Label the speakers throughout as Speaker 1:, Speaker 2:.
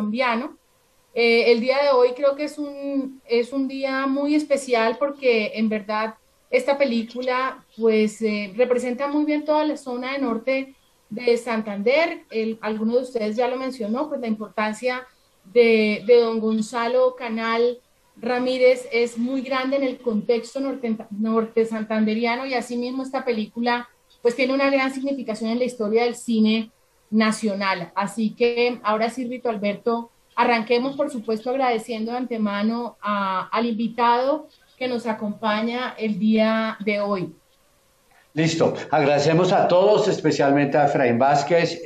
Speaker 1: colombiano. El día de hoy creo que es un día muy especial porque en verdad esta película pues representa muy bien toda la zona de norte de Santander. Alguno de ustedes ya lo mencionó, pues la importancia de don Gonzalo Canal Ramírez es muy grande en el contexto norte santanderiano y asimismo esta película pues tiene una gran significación en la historia del cine nacional. Así que ahora sí, Rito Alberto, arranquemos, por supuesto, agradeciendo de antemano al invitado que nos acompaña el día de hoy.
Speaker 2: Listo. Agradecemos a todos, especialmente a Efraín Vázquez,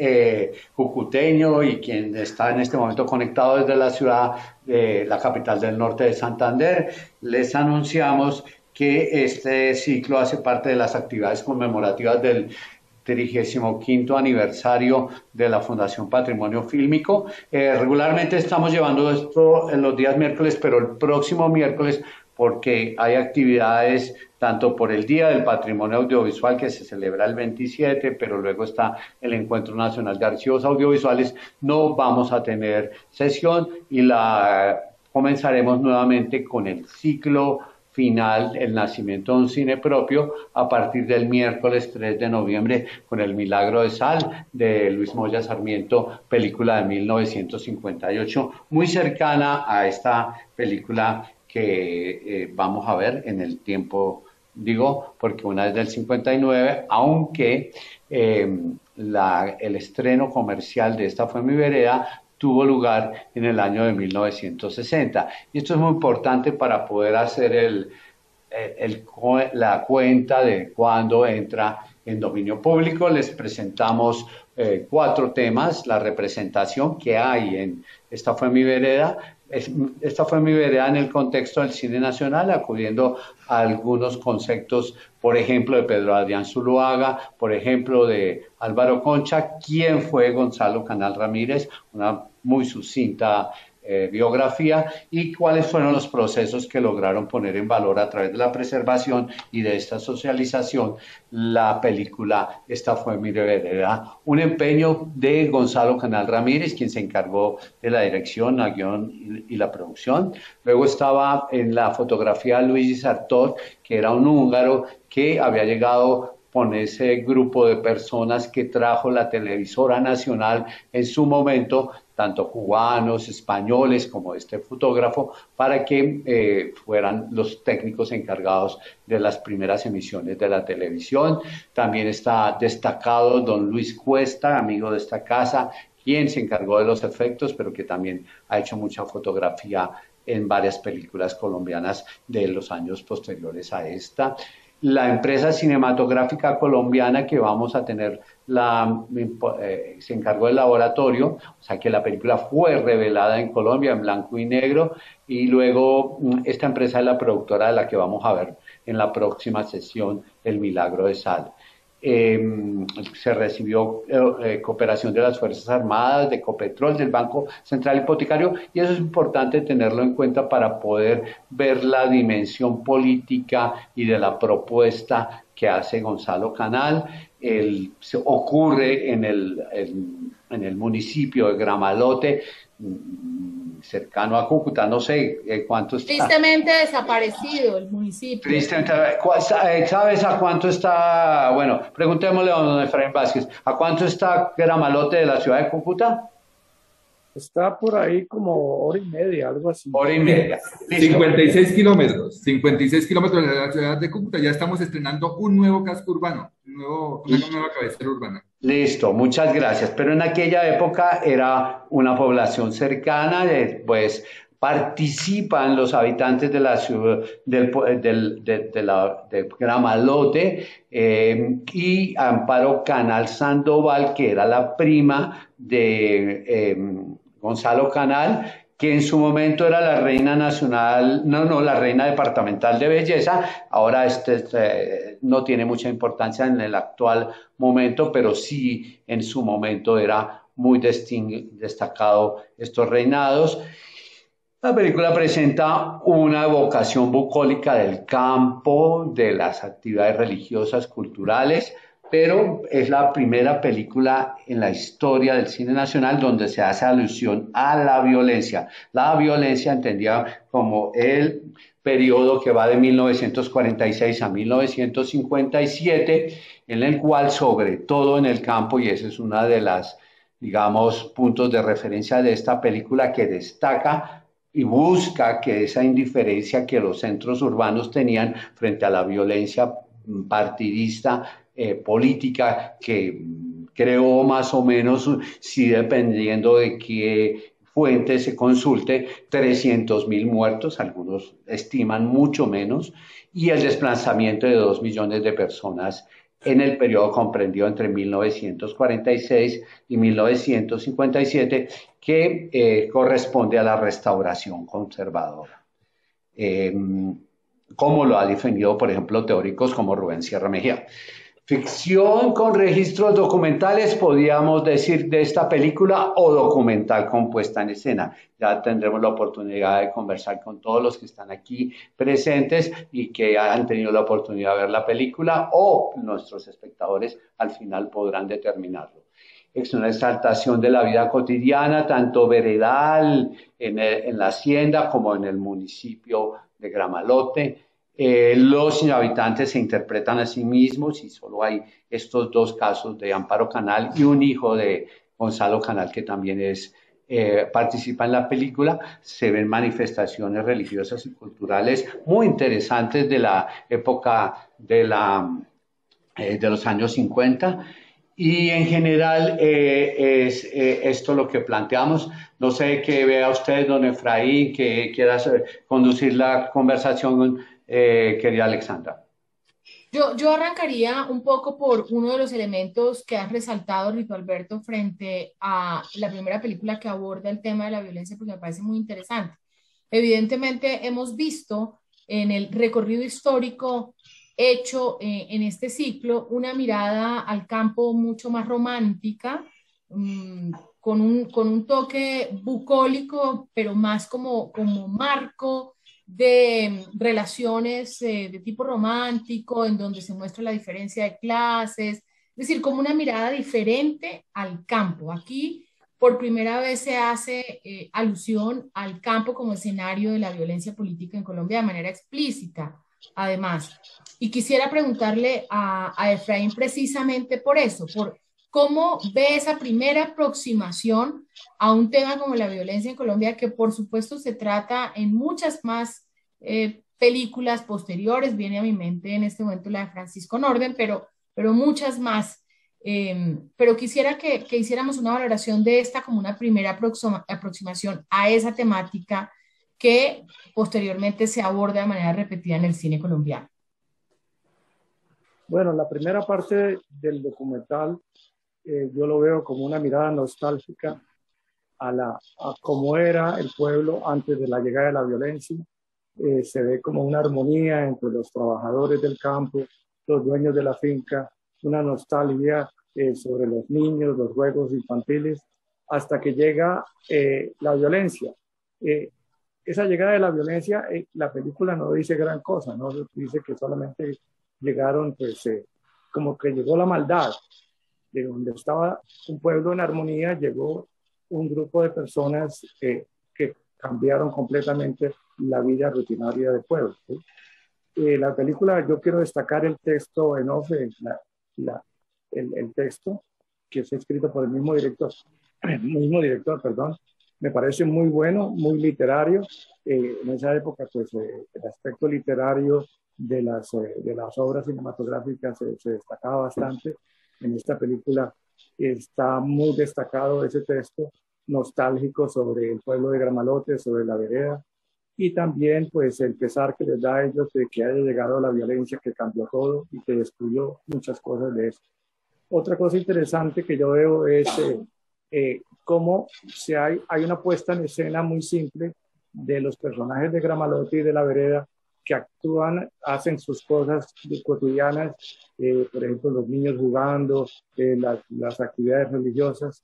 Speaker 2: cucuteño y quien está en este momento conectado desde la ciudad de la capital del norte de Santander. Les anunciamos que este ciclo hace parte de las actividades conmemorativas del 35º aniversario de la Fundación Patrimonio Fílmico. Regularmente estamos llevando esto en los días miércoles, pero el próximo miércoles, porque hay actividades tanto por el Día del Patrimonio Audiovisual que se celebra el 27, pero luego está el Encuentro Nacional de Archivos Audiovisuales, no vamos a tener sesión y la comenzaremos nuevamente con el ciclo final, El nacimiento de un cine propio, a partir del miércoles 3 de noviembre con El milagro de Sal de Luis Moya Sarmiento, película de 1958, muy cercana a esta película que vamos a ver en el tiempo, digo, porque una es del 59, aunque el estreno comercial de Esta fue mi vereda tuvo lugar en el año de 1960. Y esto es muy importante para poder hacer la cuenta de cuándo entra en dominio público. Les presentamos 4 temas: la representación que hay en Esta fue mi vereda. Esta fue mi vereda en el contexto del cine nacional, acudiendo a algunos conceptos, por ejemplo, de Pedro Adrián Zuluaga, por ejemplo, de Álvaro Concha, quién fue Gonzalo Canal Ramírez, una muy sucinta biografía, y cuáles fueron los procesos que lograron poner en valor a través de la preservación y de esta socialización la película Esta fue mi vereda, un empeño de Gonzalo Canal Ramírez, quien se encargó de la dirección, la guión y la producción. Luego estaba en la fotografía Luigi Sartor, que era un húngaro que había llegado con ese grupo de personas que trajo la televisora nacional en su momento, tanto cubanos, españoles como este fotógrafo, para que fueran los técnicos encargados de las primeras emisiones de la televisión. También está destacado don Luis Cuesta, amigo de esta casa, quien se encargó de los efectos, pero que también ha hecho mucha fotografía en varias películas colombianas de los años posteriores a esta. La empresa cinematográfica colombiana que vamos a tener se encargó del laboratorio, o sea que la película fue revelada en Colombia en blanco y negro, y luego esta empresa es la productora de la que vamos a ver en la próxima sesión, El milagro de Sal. Se recibió cooperación de las Fuerzas Armadas, de Copetrol, del Banco Central Hipotecario, y eso es importante tenerlo en cuenta para poder ver la dimensión política y de la propuesta que hace Gonzalo Canal. Se ocurre en el municipio de Gramalote, cercano a Cúcuta, no sé cuánto está.
Speaker 1: Tristemente desaparecido el municipio.
Speaker 2: Cristian, ¿sabes a cuánto está? Bueno, preguntémosle a don Efraín Vázquez, ¿a cuánto está Gramalote de la ciudad de Cúcuta?
Speaker 3: Está por ahí como hora y media, algo así.
Speaker 2: Hora y media. Listo.
Speaker 4: 56 kilómetros, 56 kilómetros de la ciudad de Cúcuta. Ya estamos estrenando un nuevo casco urbano, una nueva cabecera urbana.
Speaker 2: Listo, muchas gracias. Pero en aquella época era una población cercana, pues participan los habitantes de la ciudad de Gramalote, y Amparo Canal Sandoval, que era la prima de Gonzalo Canal, que en su momento era la reina nacional, no, la reina departamental de belleza. Ahora no tiene mucha importancia en el actual momento, pero sí en su momento era muy destacado estos reinados. La película presenta una evocación bucólica del campo, de las actividades religiosas, culturales, pero es la primera película en la historia del cine nacional donde se hace alusión a la violencia entendida como el periodo que va de 1946 a 1957, en el cual sobre todo en el campo, y esa es una de las, digamos, puntos de referencia de esta película que destaca y busca que esa indiferencia que los centros urbanos tenían frente a la violencia partidista, política, que creó más o menos, si dependiendo de qué fuente se consulte, 300.000 muertos, algunos estiman mucho menos, y el desplazamiento de 2 millones de personas en el periodo comprendido entre 1946 y 1957, que corresponde a la restauración conservadora. Eh, como lo ha defendido, por ejemplo, teóricos como Rubén Sierra Mejía. Ficción con registros documentales, podríamos decir, de esta película, o documental con puesta en escena. Ya tendremos la oportunidad de conversar con todos los que están aquí presentes y que han tenido la oportunidad de ver la película, o nuestros espectadores al final podrán determinarlo. Es una exaltación de la vida cotidiana, tanto veredal en la hacienda como en el municipio de Gramalote. Los habitantes se interpretan a sí mismos y solo hay estos dos casos de Amparo Canal y un hijo de Gonzalo Canal que también participa en la película. Se ven manifestaciones religiosas y culturales muy interesantes de la época de los años 50. Y en general es esto lo que planteamos. No sé qué vea usted, don Efraín, que quiera conducir la conversación, querida Alexandra.
Speaker 1: Yo arrancaría un poco por uno de los elementos que has resaltado, Rito Alberto, frente a la primera película que aborda el tema de la violencia, porque me parece muy interesante. Evidentemente, hemos visto en el recorrido histórico hecho en este ciclo una mirada al campo mucho más romántica, con un toque bucólico, pero más como marco de relaciones de tipo romántico, en donde se muestra la diferencia de clases, es decir, como una mirada diferente al campo. Aquí, por primera vez, se hace alusión al campo como escenario de la violencia política en Colombia de manera explícita, además. Y quisiera preguntarle a Efraín precisamente por eso, por cómo ve esa primera aproximación a un tema como la violencia en Colombia, que por supuesto se trata en muchas más películas posteriores. Viene a mi mente en este momento la de Francisco Norden, pero muchas más. Pero quisiera que hiciéramos una valoración de esta como una primera aproximación a esa temática que posteriormente se aborda de manera repetida en el cine colombiano.
Speaker 3: Bueno, la primera parte del documental yo lo veo como una mirada nostálgica a cómo era el pueblo antes de la llegada de la violencia. Se ve como una armonía entre los trabajadores del campo, los dueños de la finca, una nostalgia sobre los niños, los juegos infantiles, hasta que llega la violencia. Esa llegada de la violencia, la película no dice gran cosa, no dice que solamente llegaron, pues, como que llegó la maldad. De donde estaba un pueblo en armonía, llegó un grupo de personas que cambiaron completamente la vida rutinaria del pueblo, ¿sí? La película, yo quiero destacar el texto en off, el texto que es escrito por el mismo director, perdón. Me parece muy bueno, muy literario. En esa época, pues, el aspecto literario de las obras cinematográficas se destacaba bastante. En esta película está muy destacado ese texto nostálgico sobre el pueblo de Gramalote, sobre la vereda, y también pues el pesar que les da a ellos de que haya llegado la violencia que cambió todo y que destruyó muchas cosas de eso. Otra cosa interesante que yo veo es cómo hay una puesta en escena muy simple de los personajes de Gramalote y de la vereda que actúan, hacen sus cosas cotidianas, por ejemplo, los niños jugando, las actividades religiosas.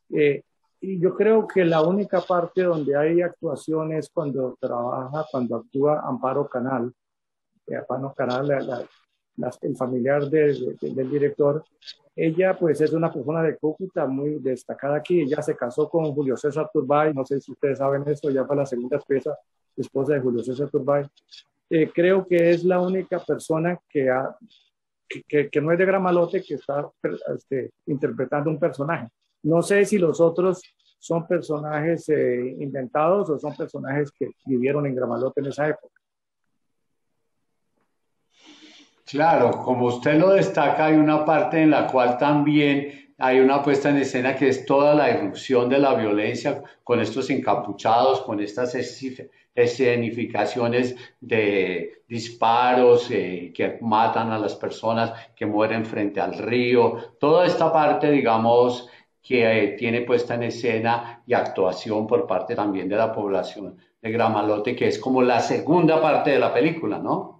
Speaker 3: Y yo creo que la única parte donde hay actuación es cuando actúa Amparo Canal. Amparo Canal, el familiar del director. Ella pues es una persona de Cúcuta muy destacada aquí. Ella se casó con Julio César Turbay, no sé si ustedes saben esto, ya fue la segunda esposa de Julio César Turbay. Creo que es la única persona que no es de Gramalote que está interpretando un personaje. No sé si los otros son personajes inventados o son personajes que vivieron en Gramalote en esa época.
Speaker 2: Claro, como usted lo destaca, hay una parte en la cual también hay una puesta en escena que es toda la irrupción de la violencia con estos encapuchados, con estas escenificaciones de disparos que matan a las personas, que mueren frente al río. Toda esta parte, digamos, que tiene puesta en escena y actuación por parte también de la población de Gramalote, que es como la segunda parte de la película, ¿no?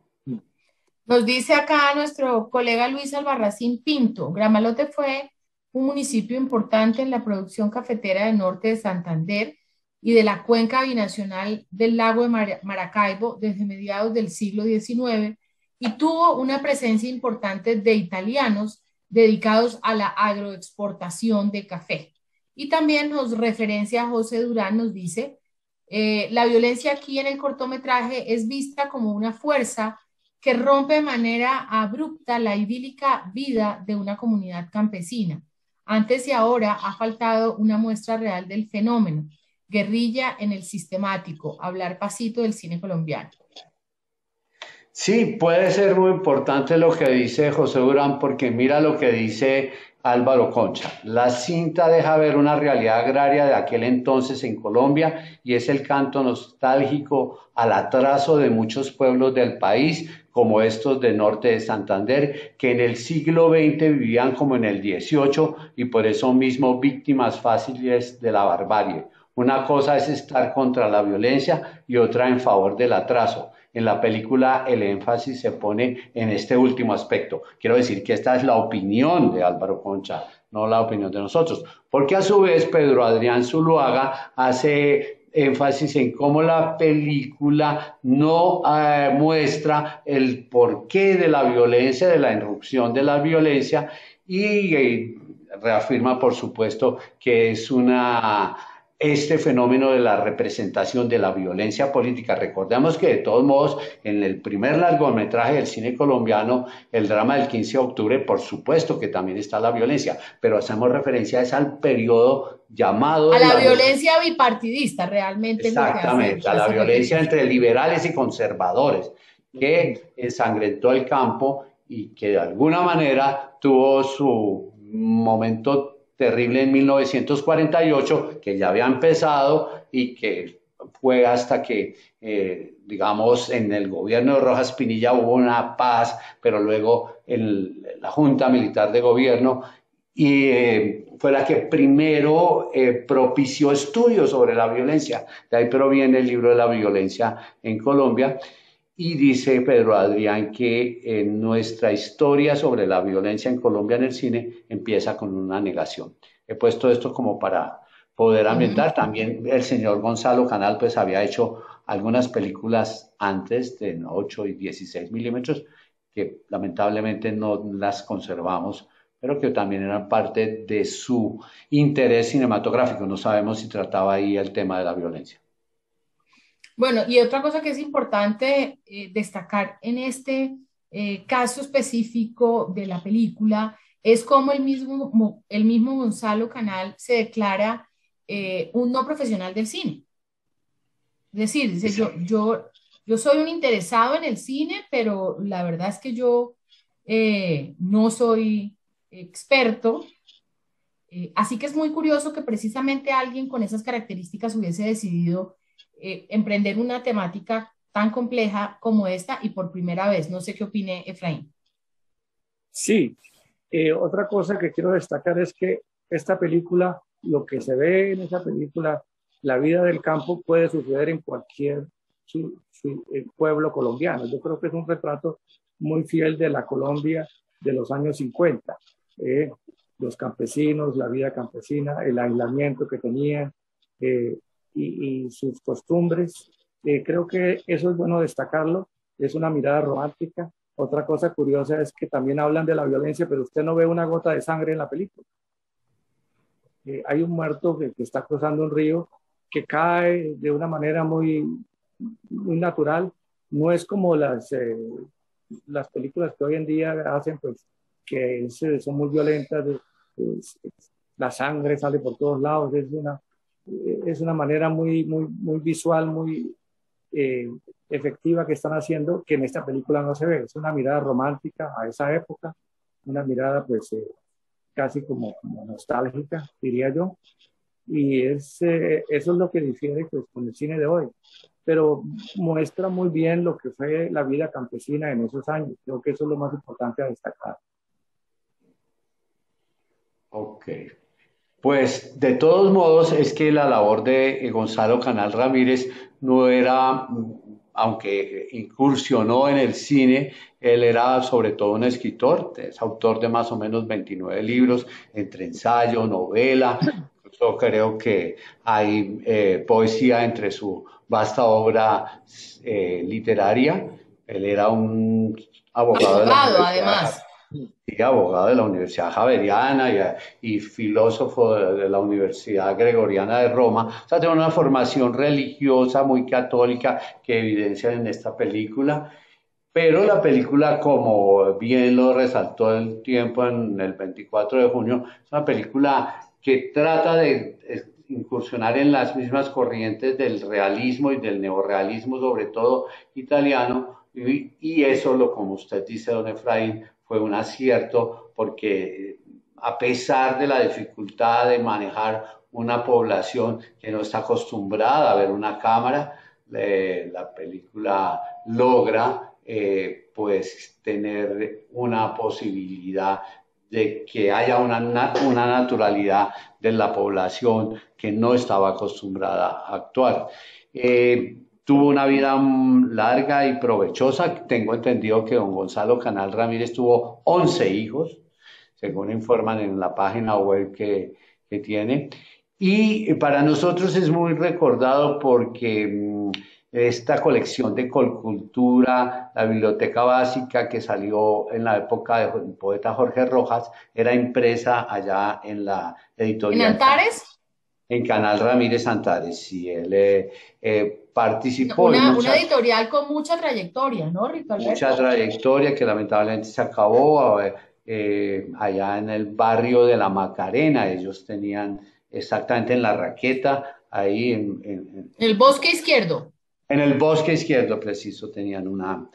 Speaker 1: Nos dice acá nuestro colega Luis Albarracín Pinto, Gramalote fue un municipio importante en la producción cafetera del norte de Santander y de la cuenca binacional del lago de Maracaibo desde mediados del siglo XIX y tuvo una presencia importante de italianos dedicados a la agroexportación de café. Y también nos referencia a José Durán, nos dice, la violencia aquí en el cortometraje es vista como una fuerza que rompe de manera abrupta la idílica vida de una comunidad campesina. Antes y ahora ha faltado una muestra real del fenómeno, guerrilla en el sistemático, hablar pasito del cine colombiano.
Speaker 2: Sí, puede ser muy importante lo que dice José Durán, porque mira lo que dice Álvaro Concha. La cinta deja ver una realidad agraria de aquel entonces en Colombia y es el canto nostálgico al atraso de muchos pueblos del país, como estos del norte de Santander, que en el siglo XX vivían como en el XVIII y por eso mismo víctimas fáciles de la barbarie. Una cosa es estar contra la violencia y otra en favor del atraso. En la película el énfasis se pone en este último aspecto. Quiero decir que esta es la opinión de Álvaro Concha, no la opinión de nosotros, porque a su vez Pedro Adrián Zuluaga hace énfasis en cómo la película no muestra el porqué de la violencia, de la irrupción de la violencia y reafirma, por supuesto, que es este fenómeno de la representación de la violencia política. Recordemos que de todos modos, en el primer largometraje del cine colombiano, el drama del 15 de octubre, por supuesto que también está la violencia, pero hacemos referencia al periodo llamado
Speaker 1: A
Speaker 2: de
Speaker 1: la
Speaker 2: la
Speaker 1: violencia bipartidista, realmente es lo que
Speaker 2: exactamente, a la
Speaker 1: hace
Speaker 2: violencia
Speaker 1: referencia.
Speaker 2: entre liberales y conservadores, que ensangrentó el campo y que de alguna manera tuvo su momento terrible en 1948, que ya había empezado y que fue hasta que, digamos, en el gobierno de Rojas Pinilla hubo una paz, pero luego en la Junta Militar de Gobierno y fue la que primero propició estudios sobre la violencia. De ahí proviene el libro de la violencia en Colombia. Y dice Pedro Adrián que nuestra historia sobre la violencia en Colombia en el cine empieza con una negación. He puesto esto como para poder ambientar. También el señor Gonzalo Canal pues había hecho algunas películas antes de 8 y 16 milímetros que lamentablemente no las conservamos, pero que también eran parte de su interés cinematográfico. No sabemos si trataba ahí el tema de la violencia.
Speaker 1: Bueno, y otra cosa que es importante destacar en este caso específico de la película es cómo el mismo Gonzalo Canal se declara un no profesional del cine. Es decir, dice, yo soy un interesado en el cine, pero la verdad es que yo no soy experto. Así que es muy curioso que precisamente alguien con esas características hubiese decidido emprender una temática tan compleja como esta y por primera vez. No sé qué opine Efraín.
Speaker 3: Sí, otra cosa que quiero destacar es que esta película, lo que se ve en esa película, la vida del campo puede suceder en cualquier pueblo colombiano. Yo creo que es un retrato muy fiel de la Colombia de los años 50. Los campesinos, la vida campesina, el aislamiento que tenían y sus costumbres. Creo que eso es bueno destacarlo. Es una mirada romántica Otra cosa curiosa es que también hablan de la violencia, pero usted no ve una gota de sangre en la película. Hay un muerto que está cruzando un río que cae de una manera muy natural. No es como las películas que hoy en día hacen, pues, que son muy violentas, la sangre sale por todos lados, es una manera muy visual, muy eh, efectiva que están haciendo, que en esta película no se ve. Es una mirada romántica a esa época, una mirada pues casi como nostálgica, diría yo, y eso es lo que difiere pues, con el cine de hoy, pero muestra muy bien lo que fue la vida campesina en esos años. Creo que eso es lo más importante a destacar.
Speaker 2: Ok. Pues de todos modos es que la labor de Gonzalo Canal Ramírez no era, aunque incursionó en el cine, él era sobre todo un escritor, es autor de más o menos 29 libros, entre ensayo, novela, yo creo que hay poesía entre su vasta obra literaria. Él era un abogado de la
Speaker 1: Abogado,
Speaker 2: Universidad,
Speaker 1: además.
Speaker 2: sí, abogado de la Universidad Javeriana y filósofo de la Universidad Gregoriana de Roma. O sea, tiene una formación religiosa muy católica que evidencia en esta película. Pero la película, como bien lo resaltó el tiempo en el 24 de junio, es una película que trata de incursionar en las mismas corrientes del realismo y del neorrealismo, sobre todo italiano, y eso, como usted dice, don Efraín, fue un acierto porque a pesar de la dificultad de manejar una población que no está acostumbrada a ver una cámara, la película logra pues tener una posibilidad de que haya una naturalidad de la población que no estaba acostumbrada a actuar. Tuvo una vida larga y provechosa. Tengo entendido que don Gonzalo Canal Ramírez tuvo 11 hijos, según informan en la página web que tiene. Y para nosotros es muy recordado porque esta colección de Colcultura, la biblioteca básica que salió en la época del poeta Jorge Rojas, era impresa allá en la
Speaker 1: ¿En
Speaker 2: editorial
Speaker 1: Antares?
Speaker 2: en Canal Ramírez Antares. Y él participó en
Speaker 1: Una
Speaker 2: muchas
Speaker 1: editorial con mucha trayectoria, ¿no, Rico
Speaker 2: mucha
Speaker 1: Alberto?
Speaker 2: trayectoria que lamentablemente se acabó allá en el barrio de La Macarena. Ellos tenían exactamente en la Raqueta, ahí
Speaker 1: El bosque izquierdo.
Speaker 2: en el bosque izquierdo preciso, tenían una,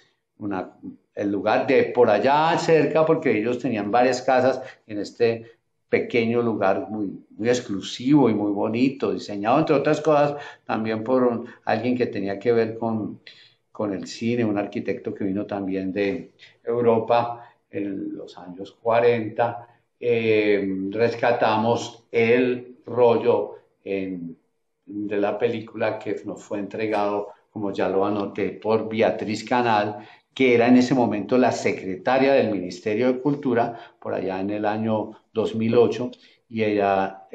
Speaker 2: el lugar de por allá cerca, porque ellos tenían varias casas en este pequeño lugar muy exclusivo y muy bonito, diseñado entre otras cosas también por alguien que tenía que ver con el cine, un arquitecto que vino también de Europa en los años 40. Rescatamos el rollo de la película que nos fue entregado, como ya lo anoté, por Beatriz Canal, que era en ese momento la secretaria del Ministerio de Cultura, por allá en el año 2008, y ella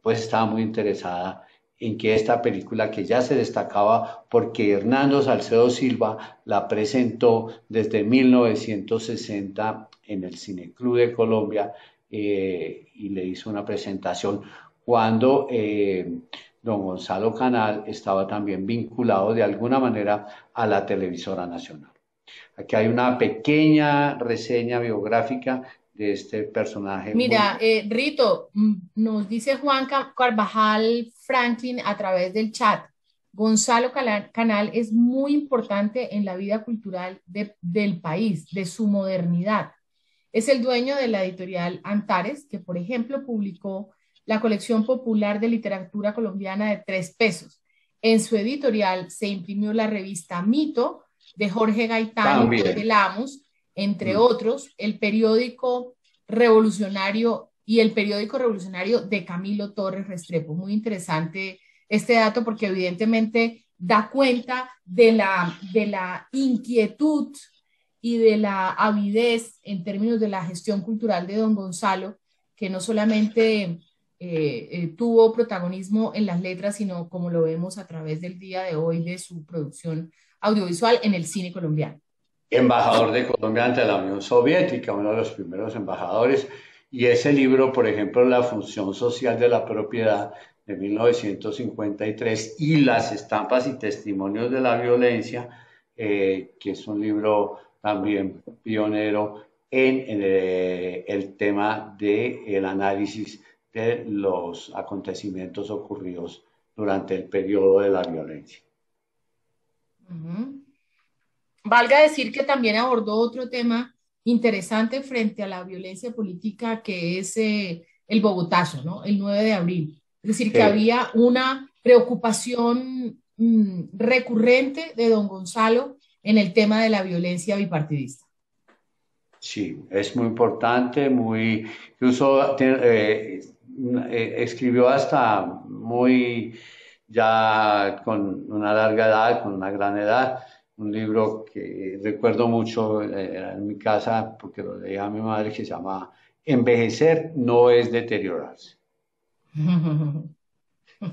Speaker 2: pues estaba muy interesada en que esta película, que ya se destacaba porque Hernando Salcedo Silva la presentó desde 1960 en el Cineclub de Colombia, y le hizo una presentación cuando don Gonzalo Canal estaba también vinculado de alguna manera a la televisora nacional. Aquí hay una pequeña reseña biográfica de este personaje muy...
Speaker 1: Mira, Rito, nos dice Juan Carvajal Franklin a través del chat. Gonzalo Canal es muy importante en la vida cultural del país, de su modernidad. Es el dueño de la editorial Antares, que por ejemplo publicó la colección popular de literatura colombiana de 3 pesos. En su editorial se imprimió la revista Mito de Jorge Gaitán y Pepe
Speaker 2: También.
Speaker 1: Lamos, entre
Speaker 2: Mm.
Speaker 1: otros, el periódico revolucionario y el periódico revolucionario de Camilo Torres Restrepo. Muy interesante este dato porque evidentemente da cuenta de la inquietud y de la avidez en términos de la gestión cultural de don Gonzalo, que no solamente tuvo protagonismo en las letras, sino como lo vemos a través del día de hoy de su producción audiovisual en el cine colombiano.
Speaker 2: embajador de Colombia ante la Unión Soviética, uno de los primeros embajadores. Y ese libro, por ejemplo, La función social de la propiedad de 1953 y Las estampas y testimonios de la violencia, que es un libro también pionero en el tema del análisis de los acontecimientos ocurridos durante el periodo de la violencia.
Speaker 1: Ujú. Valga decir que también abordó otro tema interesante frente a la violencia política, que es el Bogotazo, ¿no? El 9 de abril. Es decir, que
Speaker 2: Sí,
Speaker 1: había una preocupación recurrente de don Gonzalo en el tema de la violencia bipartidista.
Speaker 2: sí, es muy importante, muy, incluso escribió hasta muy, ya con una larga edad, con una gran edad, un libro que recuerdo mucho en mi casa, porque lo leía a mi madre, que se llama Envejecer no es deteriorarse.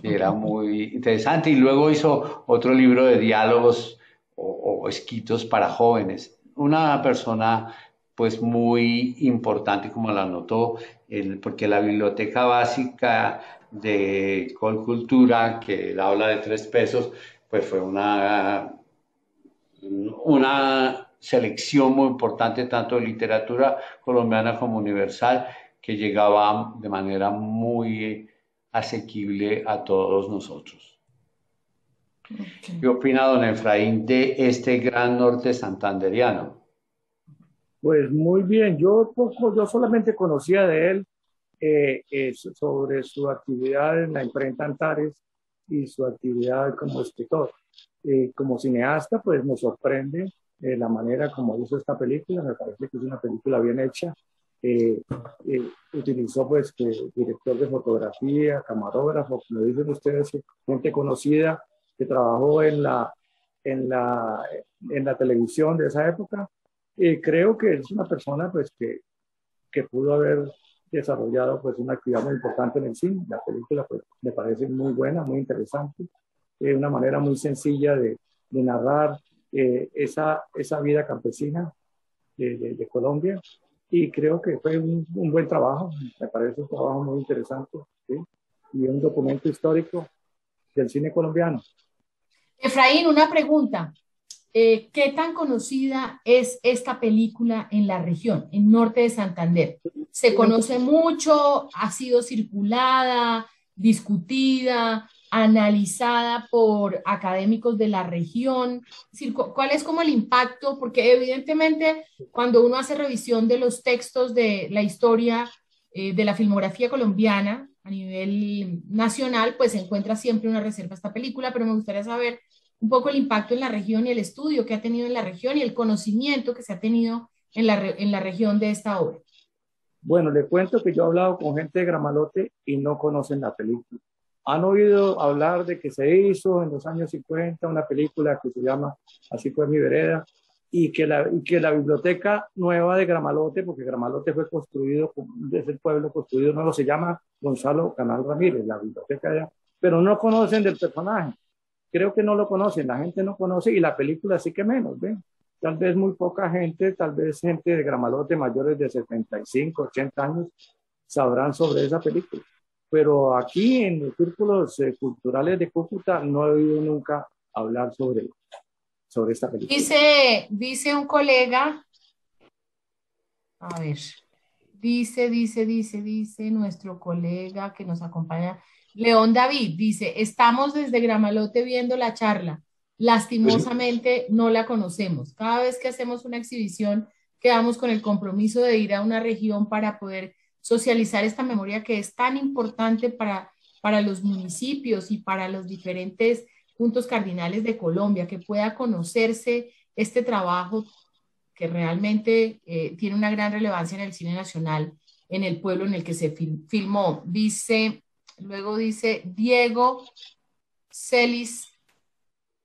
Speaker 2: Y era muy interesante. Y luego hizo otro libro de diálogos o escritos para jóvenes. Una persona pues muy importante, como la notó, porque la biblioteca básica de Colcultura, que la habla de 3 pesos, pues fue una selección muy importante tanto de literatura colombiana como universal, que llegaba de manera muy asequible a todos nosotros. ¿Qué
Speaker 1: Ok.
Speaker 2: opina don Efraín de este gran norte santanderiano?
Speaker 3: Pues muy bien, yo solamente conocía de él sobre su actividad en la imprenta Antares y su actividad como escritor. Como cineasta, pues me sorprende la manera como hizo esta película, me parece que es una película bien hecha. Eh, Utilizó pues director de fotografía, camarógrafo, como dicen ustedes, gente conocida que trabajó en la, en la televisión de esa época. Creo que es una persona pues que pudo haber desarrollado pues una actividad muy importante en el cine. La película pues me parece muy buena, muy interesante, una manera muy sencilla de narrar esa vida campesina de Colombia, y creo que fue un buen trabajo, me parece un trabajo muy interesante, ¿sí? Y un documento histórico del cine colombiano.
Speaker 1: Efraín, una pregunta. ¿Qué tan conocida es esta película en la región, en Norte de Santander? ¿Se conoce mucho? ¿Ha sido circulada, discutida, analizada por académicos de la región? Es decir, ¿cuál es como el impacto? Porque evidentemente cuando uno hace revisión de los textos de la historia de la filmografía colombiana a nivel nacional, pues se encuentra siempre una reserva a esta película, pero me gustaría saber un poco el impacto en la región y el estudio que ha tenido en la región y el conocimiento que se ha tenido en la región de esta obra.
Speaker 3: Bueno, le cuento que yo he hablado con gente de Gramalote y no conocen la película. Han oído hablar de que se hizo en los años 50 una película que se llama Así fue mi vereda, y que la biblioteca nueva de Gramalote, porque Gramalote fue construido, desde el pueblo construido, no se llama Gonzalo Canal Ramírez, la biblioteca allá, pero no conocen del personaje. Creo que no lo conocen, la gente no conoce, y la película sí que menos, ¿ven? Tal vez muy poca gente, tal vez gente de Gramalote mayores de 75, 80 años, sabrán sobre esa película. Pero aquí en los círculos culturales de Cúcuta no he oído nunca hablar sobre esta película.
Speaker 1: Dice un colega, a ver, dice nuestro colega que nos acompaña, León David, dice, estamos desde Gramalote viendo la charla.
Speaker 2: Pues,
Speaker 1: Lastimosamente no la conocemos. Cada vez que hacemos una exhibición, quedamos con el compromiso de ir a una región para poder socializar esta memoria que es tan importante para los municipios y para los diferentes puntos cardinales de Colombia, que pueda conocerse este trabajo que realmente tiene una gran relevancia en el cine nacional, en el pueblo en el que se filmó. Luego dice Diego Celis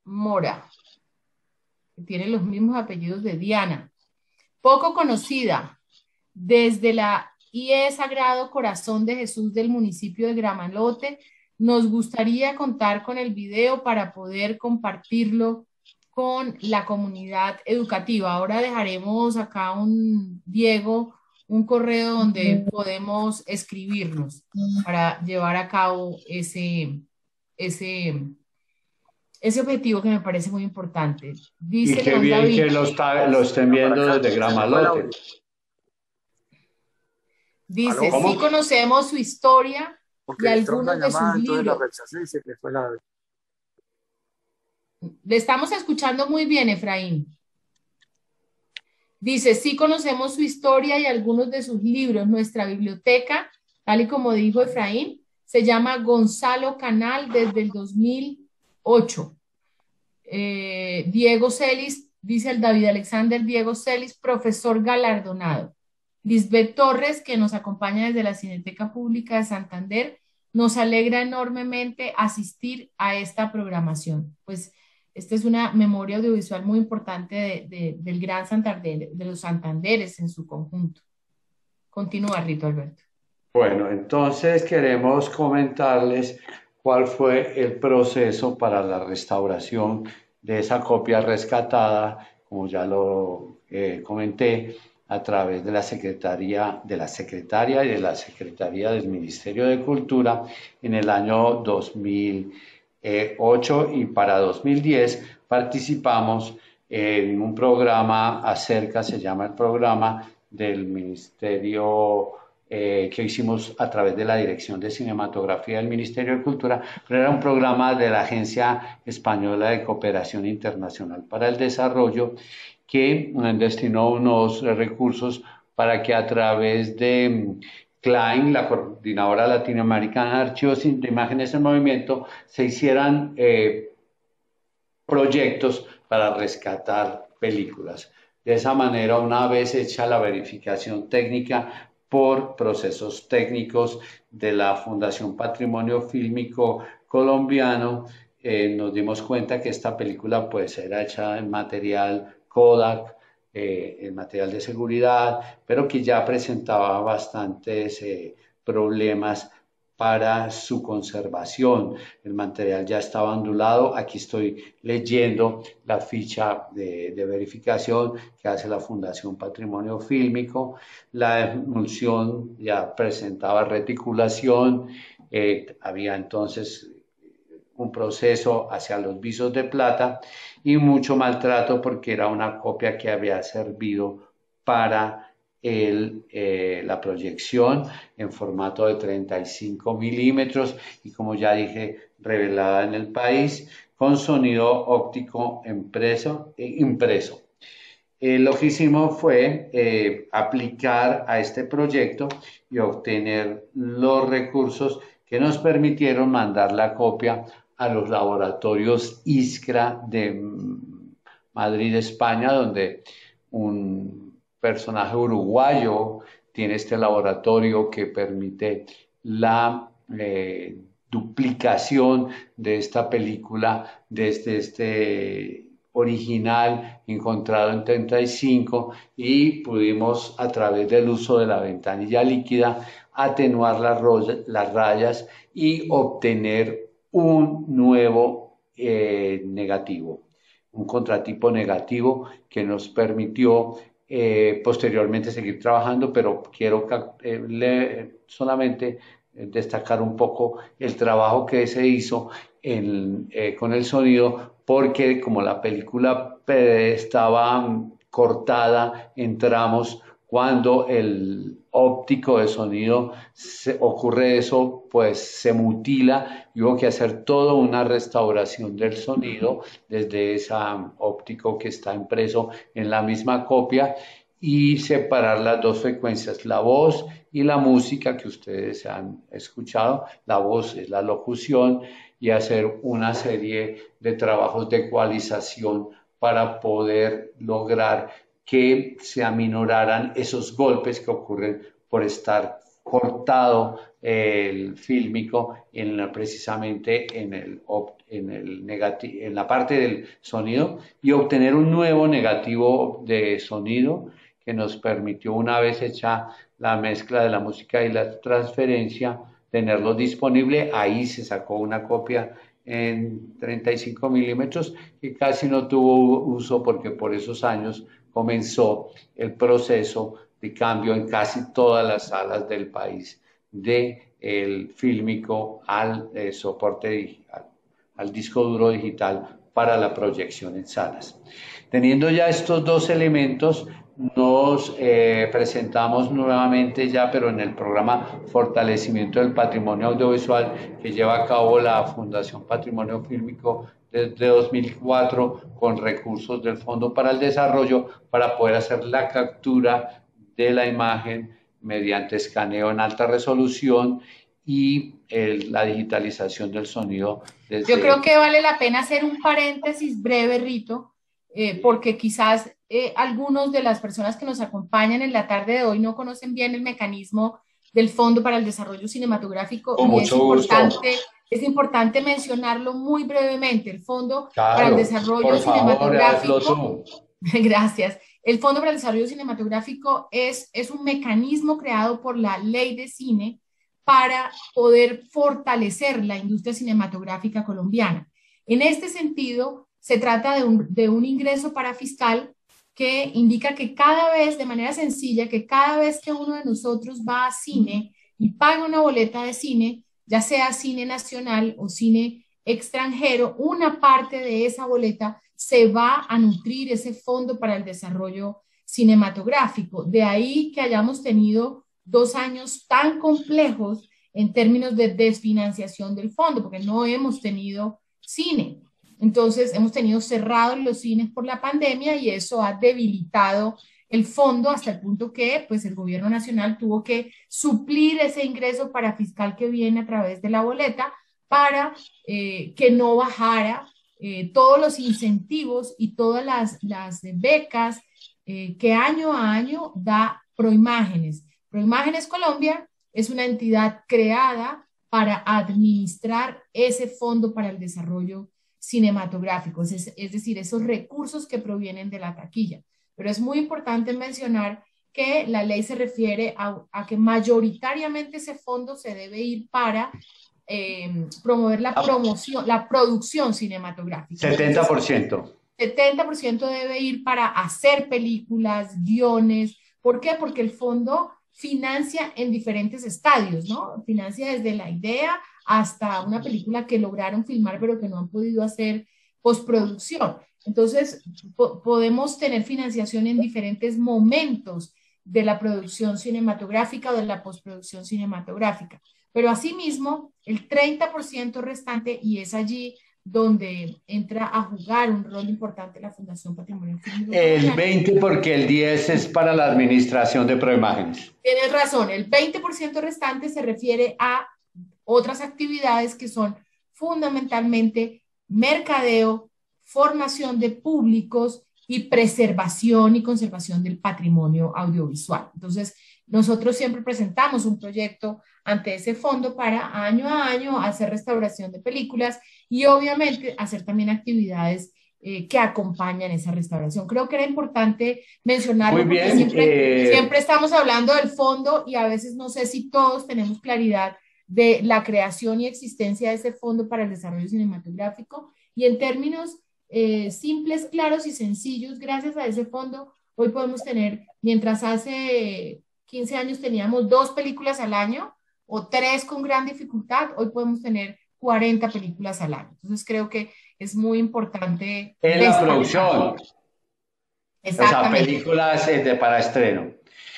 Speaker 1: Mora, que tiene los mismos apellidos de Diana. Poco conocida, desde la IE Sagrado Corazón de Jesús del municipio de Gramalote, nos gustaría contar con el video para poder compartirlo con la comunidad educativa. Ahora dejaremos acá Diego, un correo donde podemos escribirnos para llevar a cabo ese, ese objetivo que me parece muy importante.
Speaker 2: Y
Speaker 1: Dice
Speaker 2: qué
Speaker 1: León
Speaker 2: bien
Speaker 1: David,
Speaker 2: que lo estén
Speaker 3: Para
Speaker 2: viendo
Speaker 3: acá,
Speaker 2: desde
Speaker 3: se me fue el audio.
Speaker 2: Gramalote.
Speaker 1: dice,
Speaker 3: ¿Aló?
Speaker 1: sí
Speaker 2: ¿Cómo?
Speaker 1: conocemos su historia y
Speaker 3: Porque entró una
Speaker 1: algunos de sus
Speaker 3: llamada, entonces la
Speaker 1: libros.
Speaker 3: rechacé y se me fue la...
Speaker 1: Le estamos escuchando muy bien, Efraín. Dice, sí conocemos su historia y algunos de sus libros. Nuestra biblioteca, tal y como dijo Efraín, se llama Gonzalo Canal desde el 2008. Diego Celis, dice el David Alexander Diego Celis, profesor galardonado. Lisbeth Torres, que nos acompaña desde la Cineteca Pública de Santander, nos alegra enormemente asistir a esta programación. Pues esta es una memoria audiovisual muy importante del Gran Santander, de los Santanderes en su conjunto. Continúa, Rito Alberto.
Speaker 2: Bueno, entonces queremos comentarles cuál fue el proceso para la restauración de esa copia rescatada, como ya lo comenté, a través de la secretaria y de la Secretaría del Ministerio de Cultura en el año 2008, y para 2010 participamos en un programa acerca, se llama el programa del Ministerio, que hicimos a través de la Dirección de Cinematografía del Ministerio de Cultura, pero era un programa de la Agencia Española de Cooperación Internacional para el Desarrollo, que destinó unos recursos para que a través de CLAIM, la Coordinadora Latinoamericana de Archivos de Imágenes en Movimiento, se hicieran proyectos para rescatar películas. De esa manera, una vez hecha la verificación técnica por procesos técnicos de la Fundación Patrimonio Fílmico Colombiano, nos dimos cuenta que esta película pues era hecha en material Kodak, en material de seguridad, pero que ya presentaba bastantes problemas para su conservación. El material ya estaba ondulado. Aquí estoy leyendo la ficha de verificación que hace la Fundación Patrimonio Fílmico. La emulsión ya presentaba reticulación. Había entonces un proceso hacia los visos de plata y mucho maltrato porque era una copia que había servido para la proyección en formato de 35 milímetros y, como ya dije, revelada en el país con sonido óptico impreso. Lo que hicimos fue aplicar a este proyecto y obtener los recursos que nos permitieron mandar la copia a los laboratorios Iskra de Madrid, España, donde un personaje uruguayo tiene este laboratorio que permite la duplicación de esta película desde este original encontrado en 35, y pudimos, a través del uso de la ventanilla líquida, atenuar las rayas y obtener un nuevo negativo, un contratipo negativo que nos permitió posteriormente seguir trabajando, pero quiero solamente destacar un poco el trabajo que se hizo con el sonido, porque como la película estaba cortada en tramos, cuando el óptico de sonido ocurre eso, pues se mutila y hubo que hacer toda una restauración del sonido desde ese óptico que está impreso en la misma copia, y separar las dos frecuencias, la voz y la música que ustedes han escuchado. La voz es la locución, y hacer una serie de trabajos de ecualización para poder lograr que se aminoraran esos golpes que ocurren por estar cortado el fílmico precisamente en la parte del sonido, y obtener un nuevo negativo de sonido que nos permitió, una vez hecha la mezcla de la música y la transferencia, tenerlo disponible. Ahí se sacó una copia en 35 milímetros, que casi no tuvo uso porque por esos años comenzó el proceso de cambio en casi todas las salas del país del fílmico al soporte digital, al disco duro digital para la proyección en salas. Teniendo ya estos dos elementos, nos presentamos nuevamente ya, pero en el programa Fortalecimiento del Patrimonio Audiovisual que lleva a cabo la Fundación Patrimonio Fílmico desde 2004 con recursos del Fondo para el Desarrollo para poder hacer la captura de la imagen mediante escaneo en alta resolución y la digitalización del sonido.
Speaker 1: Yo creo que vale la pena hacer un paréntesis breve, Rito, porque quizás algunos de las personas que nos acompañan en la tarde de hoy no conocen bien el mecanismo del Fondo para el Desarrollo Cinematográfico
Speaker 2: Con
Speaker 1: y
Speaker 2: mucho gusto.
Speaker 1: Es importante mencionarlo muy brevemente. El Fondo
Speaker 2: Claro,
Speaker 1: para el Desarrollo
Speaker 2: por favor,
Speaker 1: Cinematográfico.
Speaker 2: hazlo tú.
Speaker 1: Gracias. El Fondo para el Desarrollo Cinematográfico es un mecanismo creado por la Ley de Cine para poder fortalecer la industria cinematográfica colombiana. En este sentido, se trata de un ingreso para fiscal que indica que cada vez, de manera sencilla, que cada vez que uno de nosotros va a cine y paga una boleta de cine, ya sea cine nacional o cine extranjero, una parte de esa boleta se va a nutrir ese fondo para el desarrollo cinematográfico. De ahí que hayamos tenido 2 años tan complejos en términos de desfinanciación del fondo, porque no hemos tenido cine. Entonces, hemos tenido cerrados los cines por la pandemia y eso ha debilitado el fondo hasta el punto que pues, el gobierno nacional tuvo que suplir ese ingreso para fiscal que viene a través de la boleta para que no bajara todos los incentivos y todas las becas que año a año da Proimágenes. Proimágenes Colombia es una entidad creada para administrar ese fondo para el desarrollo cinematográfico, es decir, esos recursos que provienen de la taquilla. Pero es muy importante mencionar que la ley se refiere a que mayoritariamente ese fondo se debe ir para promover la producción cinematográfica.
Speaker 2: 70%.
Speaker 1: 70% debe ir para hacer películas, guiones. ¿Por qué? Porque el fondo financia en diferentes estadios, ¿no? Financia desde la idea hasta una película que lograron filmar pero que no han podido hacer postproducción. Entonces, podemos tener financiación en diferentes momentos de la producción cinematográfica o de la postproducción cinematográfica. Pero asimismo, el 30% restante, y es allí donde entra a jugar un rol importante la Fundación Patrimonio Fílmico.
Speaker 2: El 20% porque el 10% es para la administración de Proimágenes.
Speaker 1: Tienes razón, el 20% restante se refiere a otras actividades que son fundamentalmente mercadeo, formación de públicos y preservación y conservación del patrimonio audiovisual. Entonces, nosotros siempre presentamos un proyecto ante ese fondo para año a año hacer restauración de películas y obviamente hacer también actividades que acompañan esa restauración. Creo que era importante mencionarlo.
Speaker 2: Muy bien,
Speaker 1: porque siempre estamos hablando del fondo y a veces no sé si todos tenemos claridad de la creación y existencia de ese fondo para el desarrollo cinematográfico y en términos simples, claros y sencillos, gracias a ese fondo, hoy podemos tener, mientras hace 15 años teníamos 2 películas al año o 3 con gran dificultad, hoy podemos tener 40 películas al año. Entonces creo que es muy importante.
Speaker 2: En la producción.
Speaker 1: Exactamente.
Speaker 2: O sea, películas para estreno.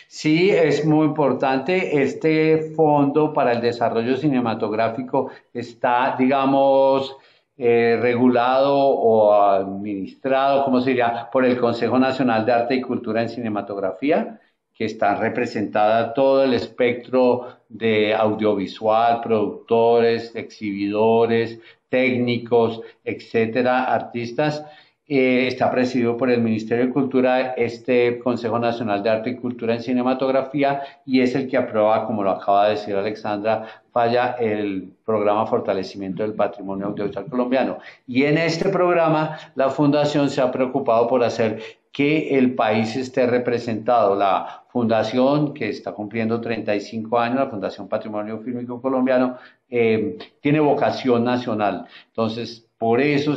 Speaker 2: Sí, es muy importante. Este fondo para el desarrollo cinematográfico está, digamos, regulado o administrado, ¿cómo se diría?, por el Consejo Nacional de Arte y Cultura en Cinematografía, que está representada todo el espectro de audiovisual, productores, exhibidores, técnicos, etcétera, artistas. Está presidido por el Ministerio de Cultura, este Consejo Nacional de Arte y Cultura en Cinematografía, y es el que aprueba, como lo acaba de decir Alexandra Falla, el programa Fortalecimiento del Patrimonio Audiovisual Colombiano. Y en este programa, la Fundación se ha preocupado por hacer que el país esté representado. La fundación, que está cumpliendo 35 años, la Fundación Patrimonio Fílmico Colombiano, tiene vocación nacional. Entonces, por eso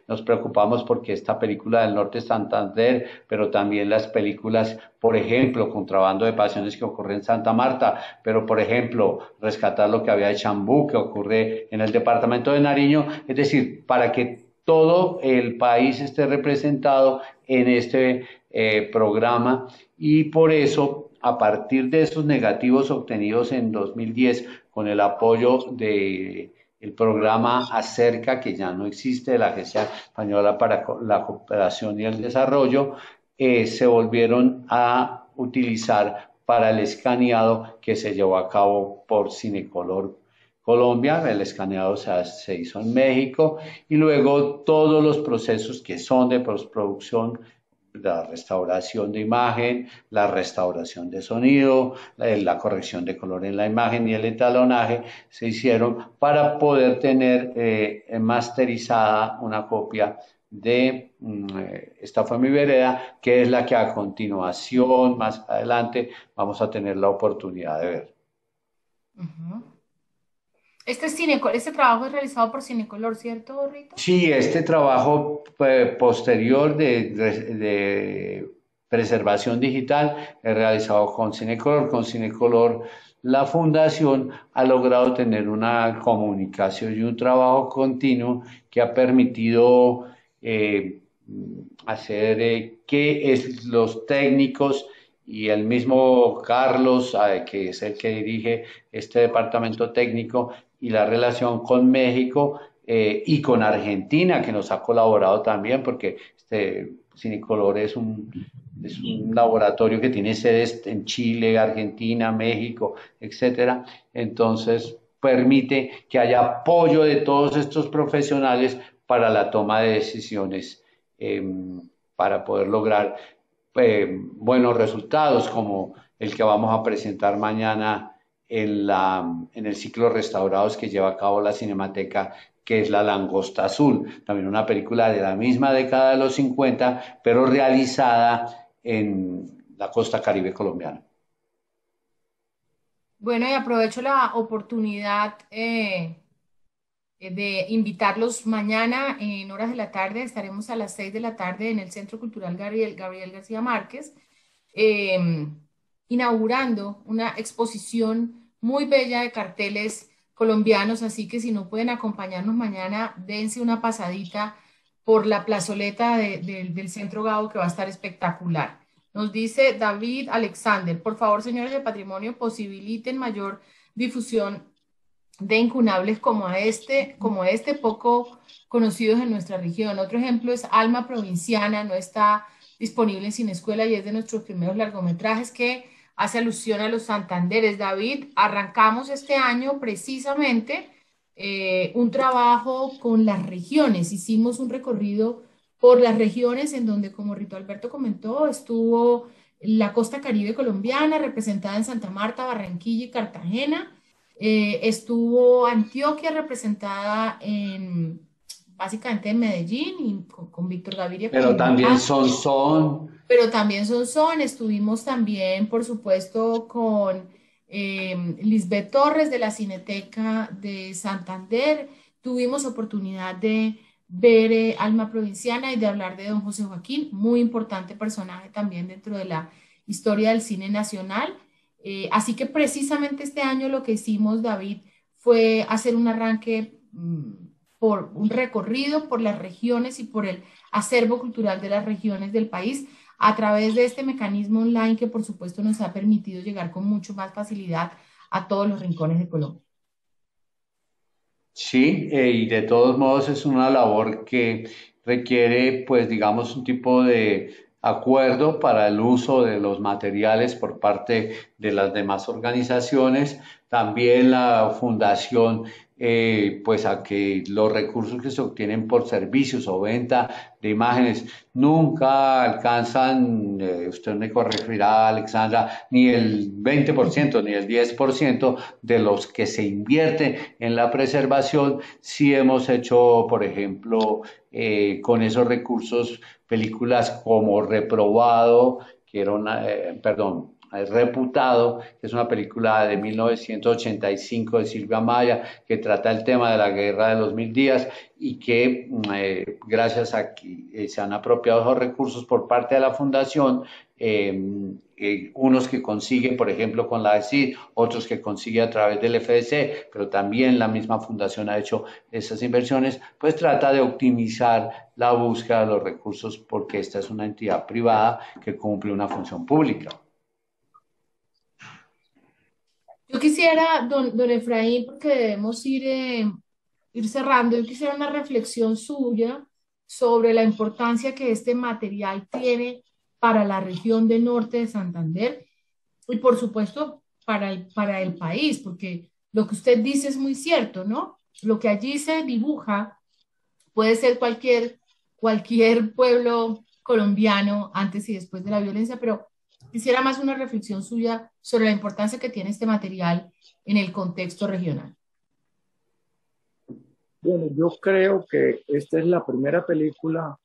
Speaker 2: nos preocupamos porque esta película del Norte de Santander, pero también las películas, por ejemplo, Contrabando de Pasiones, que ocurre en Santa Marta, pero por ejemplo, Rescatar lo que había de Chambú, que ocurre en el departamento de Nariño, es decir, para que todo el país esté representado en este programa, y por eso, a partir de esos negativos obtenidos en 2010 con el apoyo de el programa Acerca, que ya no existe, de la Agencia Española para la Cooperación y el Desarrollo, se volvieron a utilizar para el escaneado que se llevó a cabo por Cinecolor Colombia. El escaneado se hizo en México, y luego todos los procesos que son de postproducción, la restauración de imagen, la restauración de sonido, la corrección de color en la imagen y el etalonaje, se hicieron para poder tener masterizada una copia de Esta fue mi vereda, que es la que a continuación, más adelante, vamos a tener la oportunidad de ver.
Speaker 1: Ujú. Este trabajo es realizado por Cinecolor, ¿cierto, Rita?
Speaker 2: Sí, este trabajo posterior de preservación digital es realizado con Cinecolor. Con Cinecolor, la fundación ha logrado tener una comunicación y un trabajo continuo que ha permitido hacer que los técnicos y el mismo Carlos, que es el que dirige este departamento técnico, y la relación con México y con Argentina, que nos ha colaborado también, porque Cinecolor es un laboratorio que tiene sedes en Chile, Argentina, México, etcétera. Entonces, permite que haya apoyo de todos estos profesionales para la toma de decisiones, para poder lograr buenos resultados, como el que vamos a presentar mañana en el ciclo Restaurados que lleva a cabo la Cinemateca, que es La Langosta Azul, también una película de la misma década de los 50, pero realizada en la costa Caribe colombiana.
Speaker 1: Bueno, y aprovecho la oportunidad de invitarlos mañana en horas de la tarde. Estaremos a las 6 de la tarde en el Centro Cultural Gabriel García Márquez, eh, inaugurando una exposición muy bella de carteles colombianos, así que si no pueden acompañarnos mañana, dense una pasadita por la plazoleta del Centro Gabo, que va a estar espectacular. Nos dice David Alexander, por favor, señores de Patrimonio, posibiliten mayor difusión de incunables como este poco conocidos en nuestra región. Otro ejemplo es Alma Provinciana, no está disponible en Cinescuela y es de nuestros primeros largometrajes que hace alusión a los Santanderes. David, arrancamos este año precisamente un trabajo con las regiones. Hicimos un recorrido por las regiones en donde, como Rito Alberto comentó, estuvo la costa Caribe colombiana, representada en Santa Marta, Barranquilla y Cartagena. Estuvo Antioquia representada básicamente en Medellín y con Víctor Gaviria como
Speaker 2: Pero también
Speaker 1: invitado.
Speaker 2: son.
Speaker 1: Pero también estuvimos también, por supuesto, con Lisbeth Torres de la Cineteca de Santander. Tuvimos oportunidad de ver Alma Provinciana y de hablar de don José Joaquín, muy importante personaje también dentro de la historia del cine nacional. Así que precisamente este año lo que hicimos, David, fue hacer un arranque por un recorrido por las regiones y por el acervo cultural de las regiones del país a través de este mecanismo online que por supuesto nos ha permitido llegar con mucho más facilidad a todos los rincones de Colombia.
Speaker 2: Sí, y de todos modos es una labor que requiere, pues, digamos, un tipo de acuerdo para el uso de los materiales por parte de las demás organizaciones. También la fundación pues a que los recursos que se obtienen por servicios o venta de imágenes nunca alcanzan, usted me corregirá, Alexandra, ni el 20% ni el 10% de los que se invierte en la preservación. Si hemos hecho, por ejemplo, con esos recursos, películas como Reprobado, que era una, perdón, Reputado, que es una película de 1985 de Silvia Maya, que trata el tema de la guerra de los 1000 días y que gracias a que se han apropiado esos recursos por parte de la fundación, unos que consigue, por ejemplo, con la AECID, otros que consigue a través del FDC, pero también la misma fundación ha hecho esas inversiones, pues trata de optimizar la búsqueda de los recursos porque esta es una entidad privada que cumple una función pública.
Speaker 1: Yo quisiera, don Efraín, porque debemos ir cerrando, yo quisiera una reflexión suya sobre la importancia que este material tiene para la región del norte de Santander y por supuesto para el país, porque lo que usted dice es muy cierto, ¿no? Lo que allí se dibuja puede ser cualquier pueblo colombiano antes y después de la violencia, pero quisiera más una reflexión suya sobre la importancia que tiene este material en el contexto regional.
Speaker 3: Bueno, yo creo que esta es la primera película,